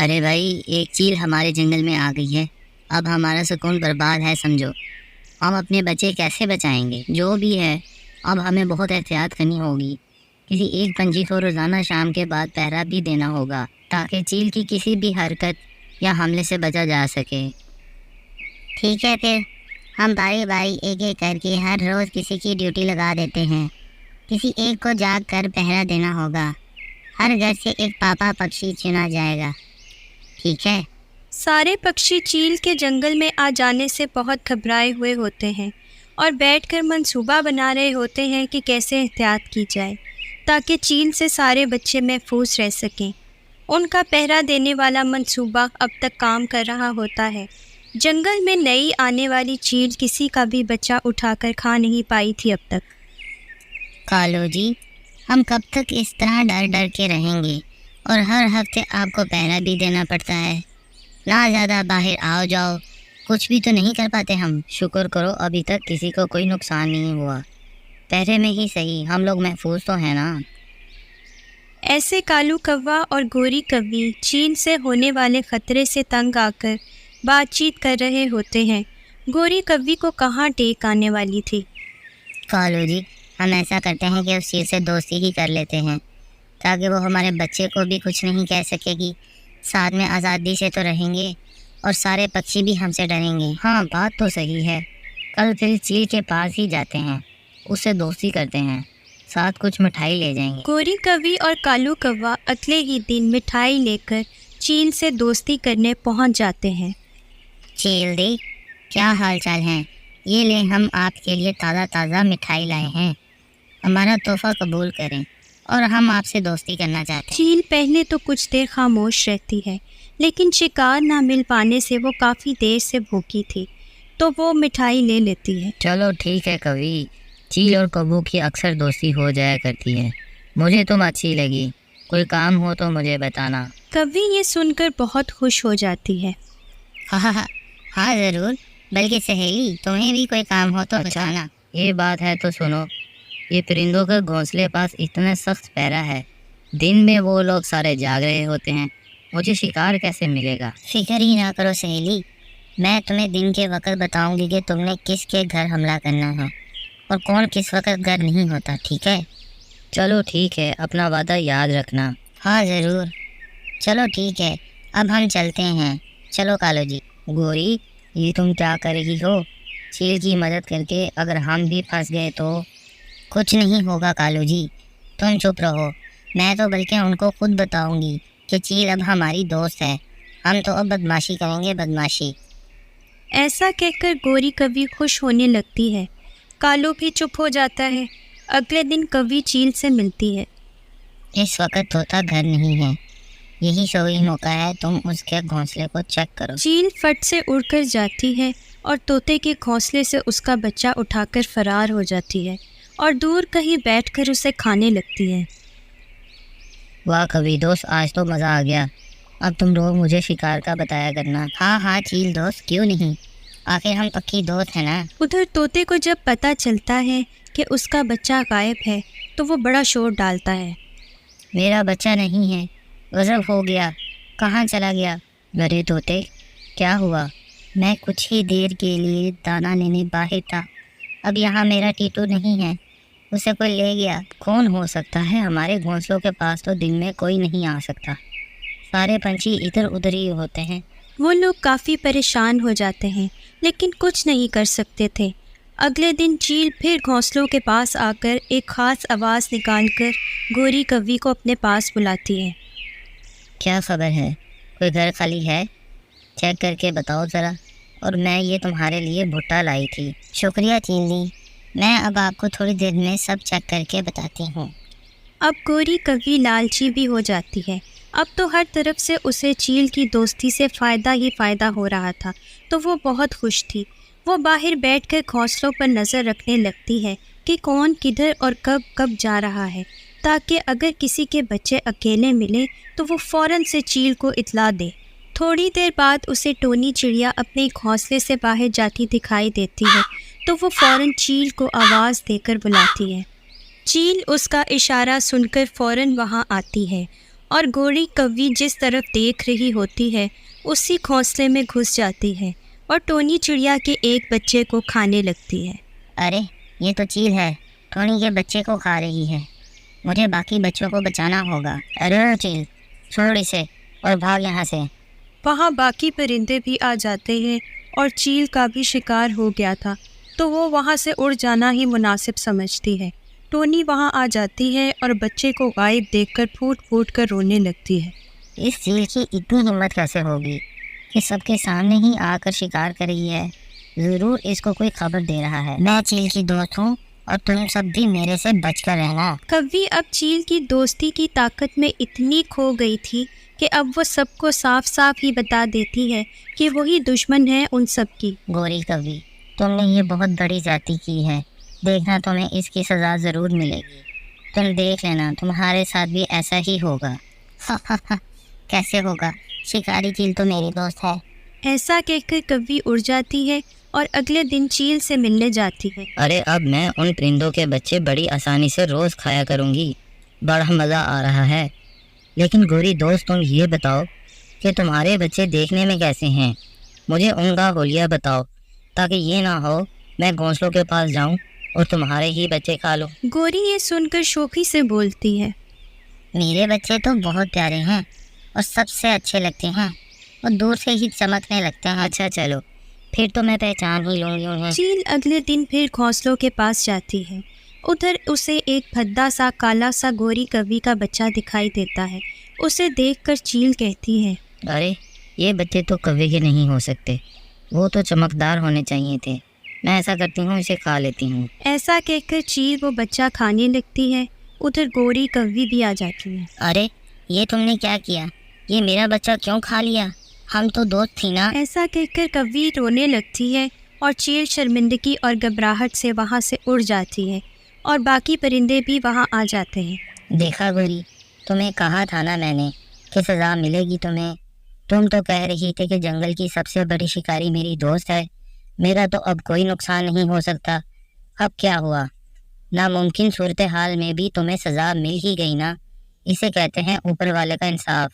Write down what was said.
ارے بھائی، ایک چیل ہمارے جنگل میں آ گئی ہے، اب ہمارا سکون برباد ہے سمجھو۔ ہم اپنے بچے کیسے بچائیں گے؟ جو بھی ہے اب ہمیں بہت احتیاط کرنی ہوگی۔ کسی ایک پنچھی کو روزانہ شام کے بعد پہرا بھی دینا ہوگا تاکہ چیل کی کسی بھی حرکت یا حملے سے بچا جا سکے۔ ٹھیک ہے، پھر ہم باری باری ایک ایک کر کے ہر روز کسی کی ڈیوٹی لگا دیتے ہیں۔ کسی ایک کو جاگ کر پہرا دینا ہوگا۔ ہر گھر سے ایک پاپا پکشی چنا جائے گا، ٹھیک ہے؟ سارے پکشی چیل کے جنگل میں آ جانے سے بہت گھبرائے ہوئے ہوتے ہیں اور بیٹھ کر منصوبہ بنا رہے ہوتے ہیں کہ کیسے احتیاط کی جائے تاکہ چیل سے سارے بچے محفوظ رہ سکیں۔ ان کا پہرا دینے والا منصوبہ اب تک کام کر رہا ہوتا ہے۔ جنگل میں نئی آنے والی چیل کسی کا بھی بچہ اٹھا کر کھا نہیں پائی تھی اب تک۔ کالو جی، ہم کب تک اس طرح ڈر ڈر کے رہیں گے؟ اور ہر ہفتے آپ کو پہرا بھی دینا پڑتا ہے۔ نہ زیادہ باہر آؤ جاؤ، کچھ بھی تو نہیں کر پاتے ہم۔ شکر کرو ابھی تک کسی کو کوئی نقصان نہیں ہوا۔ پہرے میں ہی صحیح، ہم لوگ محفوظ تو ہیں نا۔ ایسے کالو کوا اور گوری کوی چیل سے ہونے والے خطرے سے تنگ آ کر بات چیت کر رہے ہوتے ہیں۔ گوری کوی کو کہاں ٹیک آنے والی تھی۔ کالو جی، ہم ایسا کرتے ہیں کہ اس چیز سے دوستی ہی کر لیتے ہیں تاکہ وہ ہمارے بچے کو بھی کچھ نہیں کہہ سکے گی، ساتھ میں آزادی سے تو رہیں گے اور سارے پکشی بھی ہم سے ڈریں گے۔ ہاں، بات تو صحیح ہے۔ کل پھر چیل کے پاس ہی جاتے ہیں، اس سے دوستی کرتے ہیں، ساتھ کچھ مٹھائی لے جائیں گے۔ گوری کوی اور کالو کوا اگلے ہی دن مٹھائی لے کر چیل سے دوستی کرنے پہنچ جاتے ہیں۔ چیل دی، کیا حال چال ہیں؟ یہ لیں، ہم آپ کے لیے تازہ تازہ مٹھائی لائے ہیں، ہمارا تحفہ قبول کریں اور ہم آپ سے دوستی کرنا چاہتے ہیں۔ چیل پہلے تو کچھ دیر خاموش رہتی ہے، لیکن شکار نہ مل پانے سے وہ کافی دیر سے بھوکی تھی، تو وہ مٹھائی لے لیتی ہے۔ چلو ٹھیک ہے کوی، چیل اور کبو کی اکثر دوستی ہو جایا کرتی ہے، مجھے تم اچھی لگی، کوئی کام ہو تو مجھے بتانا۔ کوی یہ سن کر بہت خوش ہو جاتی ہے۔ ہاں ضرور، بلکہ سہیلی تمہیں بھی کوئی کام ہو تو بتانا۔ یہ بات ہے تو سنو، یہ پرندوں کے گھونسلے پاس اتنا سخت پہرا ہے، دن میں وہ لوگ سارے جاگ رہے ہوتے ہیں، مجھے شکار کیسے ملے گا؟ فکر ہی نہ کرو سہیلی، میں تمہیں دن کے وقت بتاؤں گی کہ تم نے کس کے گھر حملہ کرنا ہے اور کون کس وقت گھر نہیں ہوتا، ٹھیک ہے؟ چلو ٹھیک ہے، اپنا وعدہ یاد رکھنا۔ ہاں ضرور، چلو ٹھیک ہے، اب ہم چلتے ہیں۔ چلو کالو جی۔ گوری، یہ تم کیا کر رہی ہو؟ چیل کی مدد کر کے اگر ہم بھی پھنس گئے تو؟ کچھ نہیں ہوگا کالو جی، تم چپ رہو، میں تو بلکہ ان کو خود بتاؤں گی کہ چیل اب ہماری دوست ہے، ہم تو اب بدماشی کریں گے، بدماشی۔ ایسا کہہ کر گوری کوی خوش ہونے لگتی ہے۔ کالو بھی چپ ہو جاتا ہے۔ اگلے دن کوی چیل سے ملتی ہے۔ اس وقت طوطا گھر نہیں ہے، یہی صحیح موقع ہے، تم اس کے گھونسلے کو چیک کرو۔ چیل فٹ سے اڑ کر جاتی ہے اور طوطے کے گھونسلے سے اس کا بچہ اٹھا کر فرار ہو جاتی ہے اور دور کہیں بیٹھ کر اسے کھانے لگتی ہے۔ واہ کوی دوست، آج تو مزہ آ گیا، اب تم لوگ مجھے شکار کا بتایا کرنا۔ ہاں چیل دوست، کیوں نہیں، آخر ہم پکی دوست ہیں نا۔ ادھر طوطے کو جب پتہ چلتا ہے کہ اس کا بچہ غائب ہے تو وہ بڑا شور ڈالتا ہے۔ میرا بچہ نہیں ہے، غضب ہو گیا، کہاں چلا گیا؟ ارے طوطے، کیا ہوا؟ میں کچھ ہی دیر کے لیے دانہ لینے باہر تھا، اب یہاں میرا ٹیٹو نہیں ہے، اسے کوئی لے گیا۔ کون ہو سکتا ہے؟ ہمارے گھونسلوں کے پاس تو دن میں کوئی نہیں آ سکتا، سارے پنچھی ادھر ادھر ہی ہوتے ہیں۔ وہ لوگ کافی پریشان ہو جاتے ہیں لیکن کچھ نہیں کر سکتے تھے۔ اگلے دن چیل پھر گھونسلوں کے پاس آ کر ایک خاص آواز نکال کر گوری کوی کو اپنے پاس بلاتی ہے۔ کیا خبر ہے؟ کوئی گھر خالی ہے؟ چیک کر کے بتاؤ ذرا، اور میں یہ تمہارے لیے بھٹا لائی تھی۔ شکریہ چیلی، میں اب آپ کو تھوڑی دیر میں سب چیک کر کے بتاتی ہوں۔ اب گوری کوی لالچی بھی ہو جاتی ہے۔ اب تو ہر طرف سے اسے چیل کی دوستی سے فائدہ ہی فائدہ ہو رہا تھا، تو وہ بہت خوش تھی۔ وہ باہر بیٹھ کر گھونسلوں پر نظر رکھنے لگتی ہے کہ کون کدھر اور کب کب جا رہا ہے، تاکہ اگر کسی کے بچے اکیلے ملے تو وہ فوراً سے چیل کو اطلاع دے۔ تھوڑی دیر بعد اسے ٹونی چڑیا اپنے گھونسلے سے باہر جاتی دکھائی دیتی ہے، تو وہ فوراً چیل کو آواز دے کر بلاتی ہے۔ چیل اس کا اشارہ سن کر فوراً وہاں آتی ہے اور گوری کوی جس طرف دیکھ رہی ہوتی ہے اسی گھونسلے میں گھس جاتی ہے اور ٹونی چڑیا کے ایک بچے کو کھانے لگتی ہے۔ ارے یہ تو چیل ہے، ٹونی کے بچے کو کھا رہی ہے، مجھے باقی بچوں کو بچانا ہوگا۔ ارے چیل چھوڑ اسے اور بھاگ یہاں سے۔ وہاں باقی پرندے بھی آ جاتے ہیں اور چیل کا بھی شکار ہو گیا تھا تو وہ وہاں سے اڑ جانا ہی مناسب سمجھتی ہے۔ ٹونی وہاں آ جاتی ہے اور بچے کو غائب دیکھ کر پھوٹ پھوٹ کر رونے لگتی ہے۔ اس چیل کی اتنی ہمت کیسے ہوگی کہ سب کے سامنے ہی آ کر شکار کر رہی ہے؟ ضرور اس کو کوئی خبر دے رہا ہے۔ میں چیل کی دوست ہوں اور تم سب بھی میرے سے بچ کر رہنا۔ کوی اب چیل کی دوستی کی طاقت میں اتنی کھو گئی تھی کہ اب وہ سب کو صاف صاف ہی بتا دیتی ہے کہ وہی دشمن ہے ان سب کی۔ گوری کوی تم نے یہ بہت بڑی زیادتی کی ہے، دیکھنا تمہیں اس کی سزا ضرور ملے گی۔ تم دیکھ لینا تمہارے ساتھ بھی ایسا ہی ہوگا۔ کیسے ہوگا؟ شکاری چیل تو میری دوست ہے۔ ایسا کہہ کر کوی اڑ جاتی ہے اور اگلے دن چیل سے ملنے جاتی ہے۔ ارے اب میں ان پرندوں کے بچے بڑی آسانی سے روز کھایا کروں گی، بڑا مزہ آ رہا ہے۔ لیکن گوری دوست تم یہ بتاؤ کہ تمہارے بچے دیکھنے میں کیسے ہیں؟ مجھے ان کا حلیہ بتاؤ تاکہ یہ نہ ہو میں گھونسلوں کے پاس جاؤں اور تمہارے ہی بچے کھا لو۔ گوری یہ سن کر شوخی سے بولتی ہے، میرے بچے تو بہت پیارے ہیں اور سب سے اچھے لگتے ہیں اور دور سے ہی چمکنے لگتے ہیں۔ اچھا چلو پھر تو میں پہچان ہی لوں گی انہیں۔ چیل اگلے دن پھر گھونسلوں کے پاس جاتی ہے۔ ادھر اسے ایک بھدا سا کالا سا گوری کوی کا بچہ دکھائی دیتا ہے۔ اسے دیکھ کر چیل کہتی ہے، ارے یہ بچے تو کوے کے نہیں ہو سکتے، وہ تو چمکدار ہونے چاہیے تھے۔ میں ایسا کرتی ہوں اسے کھا لیتی ہوں۔ ایسا کہہ کر چیل وہ بچہ کھانے لگتی ہے۔ ادھر گوری کوی بھی آ جاتی ہے۔ ارے یہ تم نے کیا کیا؟ یہ میرا بچہ کیوں کھا لیا؟ ہم تو دوست تھی نا۔ ایسا کہہ کر کوی رونے لگتی ہے اور چیل شرمندگی اور گھبراہٹ سے وہاں سے اڑ جاتی ہے اور باقی پرندے بھی وہاں آ جاتے ہیں۔ دیکھا گوری، تمہیں کہا تھا نا میں نے کہ سزا ملے گی تمہیں۔ تم تو کہہ رہی تھی کہ جنگل کی سب سے بڑی شکاری میری دوست ہے، میرا تو اب کوئی نقصان نہیں ہو سکتا۔ اب کیا ہوا؟ ناممکن صورتحال میں بھی تمہیں سزا مل ہی گئی نا۔ اسے کہتے ہیں اوپر والے کا انصاف۔